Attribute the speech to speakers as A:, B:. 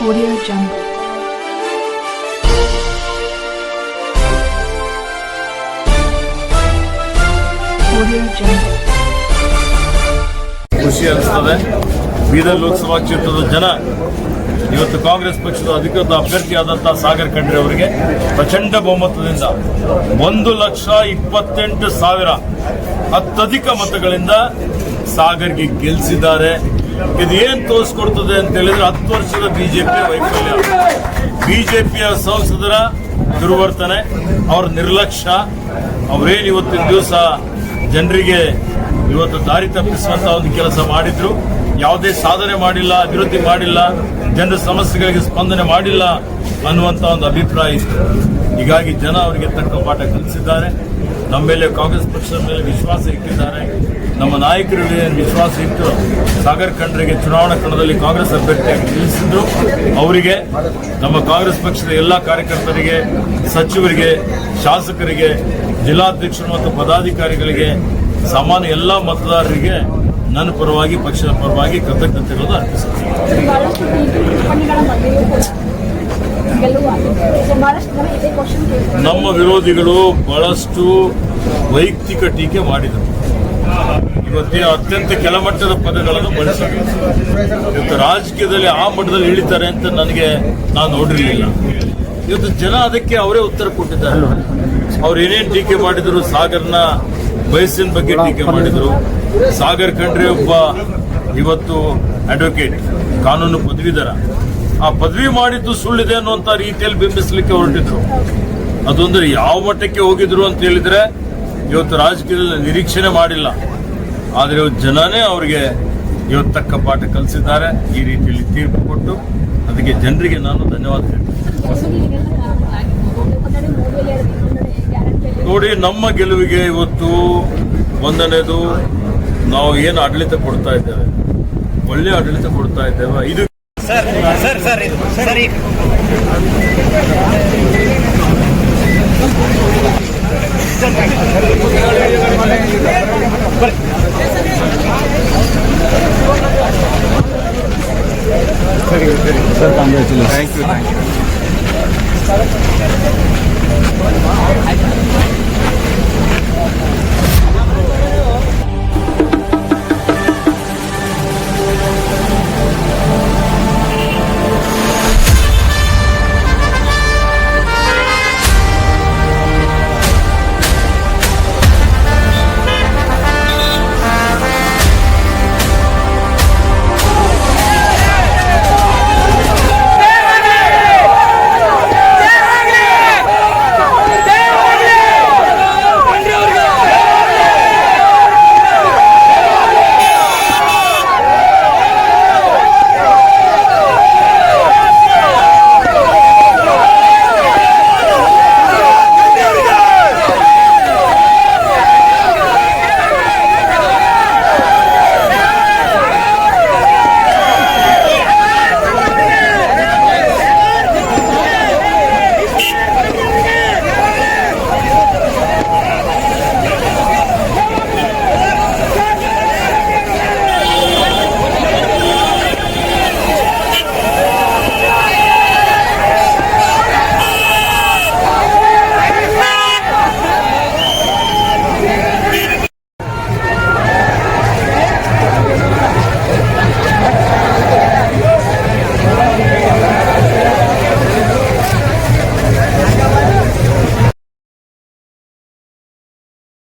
A: Audio Jungle. Audio Jungle.
B: ಖುಷಿ ಅನಿಸ್ತದೆ. ಬೀದರ್ ಲೋಕಸಭಾ ಕ್ಷೇತ್ರದ ಜನ ಇವತ್ತು ಕಾಂಗ್ರೆಸ್ ಪಕ್ಷದ ಅಧಿಕೃತ ಅಭ್ಯರ್ಥಿಯಾದಂತಹ ಸಾಗರ್ ಖಂಡ್ರೆ ಅವರಿಗೆ ಪ್ರಚಂಡ ಬಹುಮತದಿಂದ 1,28,000 ಅತ್ಯಧಿಕ ಮತಗಳಿಂದ ಸಾಗರ್ಗೆ ಗೆಲ್ಲಿಸಿದ್ದಾರೆ. ಇದು ಏನ್ ತೋರಿಸ್ಕೊಡ್ತದೆ ಅಂತ ಹೇಳಿದ್ರೆ 10 ವರ್ಷದ ಬಿಜೆಪಿಯ ವೈಫಲ್ಯ, ಬಿಜೆಪಿಯ ಸಂಸದರ ದುರ್ವರ್ತನೆ, ಅವರ ನಿರ್ಲಕ್ಷ್ಯ, ಅವರೇನು ಇವತ್ತಿನ ದಿವಸ ಜನರಿಗೆ ಇವತ್ತು ದಾರಿ ತಪ್ಪಿಸುವಂತ ಒಂದು ಕೆಲಸ ಮಾಡಿದ್ರು. ಯಾವುದೇ ಸಾಧನೆ ಮಾಡಿಲ್ಲ, ಅಭಿವೃದ್ಧಿ ಮಾಡಿಲ್ಲ, ಜನರ ಸಮಸ್ಯೆಗಳಿಗೆ ಸ್ಪಂದನೆ ಮಾಡಿಲ್ಲ ಅನ್ನುವಂತ ಒಂದು ಅಭಿಪ್ರಾಯ ಇತ್ತು. ಹೀಗಾಗಿ ಜನ ಅವರಿಗೆ ತಕ್ಕ ಪಾಠ ಕಲಿಸಿದ್ದಾರೆ. ನಮ್ಮ ಮೇಲೆ ಕಾಂಗ್ರೆಸ್ ಪಕ್ಷದ ಮೇಲೆ ವಿಶ್ವಾಸ ಇಟ್ಟಿದ್ದಾರೆ. ನಮ್ಮ ನಾಯಕರು ವಿಶ್ವಾಸ ಇಟ್ಟು ಸಾಗರ್ ಖಂಡ್ರೆಗೆ ಚುನಾವಣಾ ಕಣದಲ್ಲಿ ಕಾಂಗ್ರೆಸ್ ಅಭ್ಯರ್ಥಿಯಾಗಿ ನಿಲ್ಲಿಸಿದ್ರು. ಅವರಿಗೆ, ನಮ್ಮ ಕಾಂಗ್ರೆಸ್ ಪಕ್ಷದ ಎಲ್ಲ ಕಾರ್ಯಕರ್ತರಿಗೆ, ಸಚಿವರಿಗೆ, ಶಾಸಕರಿಗೆ, ಜಿಲ್ಲಾಧ್ಯಕ್ಷರು ಮತ್ತು ಪದಾಧಿಕಾರಿಗಳಿಗೆ, ಸಾಮಾನ್ಯ ಎಲ್ಲ ಮತದಾರರಿಗೆ ನನ್ನ ಪರವಾಗಿ, ಪಕ್ಷದ ಪರವಾಗಿ ಕೃತಜ್ಞತೆಗಳನ್ನು ಅರ್ಪಿಸುತ್ತೇನೆ. ನಮ್ಮ ವಿರೋಧಿಗಳು ಬಹಳಷ್ಟು ವೈಯಕ್ತಿಕ ಟೀಕೆ ಮಾಡಿದರು. ಇವತ್ತಿನ ಅತ್ಯಂತ ಕೆಳಮಟ್ಟದ ಪದಗಳನ್ನು ಬಳಸಿದರು. ಇವತ್ತು ರಾಜಕೀಯದಲ್ಲಿ ಆ ಮಟ್ಟದಲ್ಲಿ ಇಳಿತಾರೆ ಅಂತ ನಾನು ನೋಡಿರಲಿಲ್ಲ. ಇವತ್ತು ಜನ ಅದಕ್ಕೆ ಅವರೇ ಉತ್ತರ ಕೊಟ್ಟಿದ್ದಾರೆ. ಅವ್ರು ಏನೇನು ಟೀಕೆ ಮಾಡಿದರು, ಸಾಗರ್ನ ವಯಸ್ಸಿನ ಬಗ್ಗೆ ಟೀಕೆ ಮಾಡಿದರು. ಸಾಗರ್ ಖಂಡ್ರೆ ಒಬ್ಬ ಇವತ್ತು ಅಡ್ವೊಕೇಟ್, ಕಾನೂನು ಪದವೀಧರ. ಆ ಪದವಿ ಮಾಡಿದ್ದು ಸುಳ್ಳಿದೆ ಅನ್ನುವಂಥ ರೀತಿಯಲ್ಲಿ ಬಿಂಬಿಸಲಿಕ್ಕೆ ಹೊರಟಿದ್ರು. ಅದೊಂದ್ರೆ ಯಾವ ಮಟ್ಟಕ್ಕೆ ಹೋಗಿದ್ರು ಅಂತ ಹೇಳಿದ್ರೆ ಇವತ್ತು ರಾಜಕೀಯದಲ್ಲಿ ನಿರೀಕ್ಷಣೆ ಮಾಡಿಲ್ಲ. ಆದರೆ ಜನನೇ ಅವರಿಗೆ ಇವತ್ತು ತಕ್ಕ ಪಾಠ ಕಲಿಸಿದ್ದಾರೆ. ಈ ರೀತಿಯಲ್ಲಿ ತೀರ್ಪು ಕೊಟ್ಟು ಅದಕ್ಕೆ ಜನರಿಗೆ ನಾನು ಧನ್ಯವಾದ ಹೇಳ್ತೀನಿ. ನೋಡಿ, ನಮ್ಮ ಗೆಲುವಿಗೆ ಇವತ್ತು ಒಂದನೇದು, ನಾವು ಏನು ಆಡಳಿತ ಕೊಡ್ತಾ ಇದ್ದೇವೆ, ಒಳ್ಳೆ ಆಡಳಿತ ಕೊಡ್ತಾ ಇದ್ದೇವೆ. ಇದು
C: ಥ್ಯಾಂಕ್ ಯು.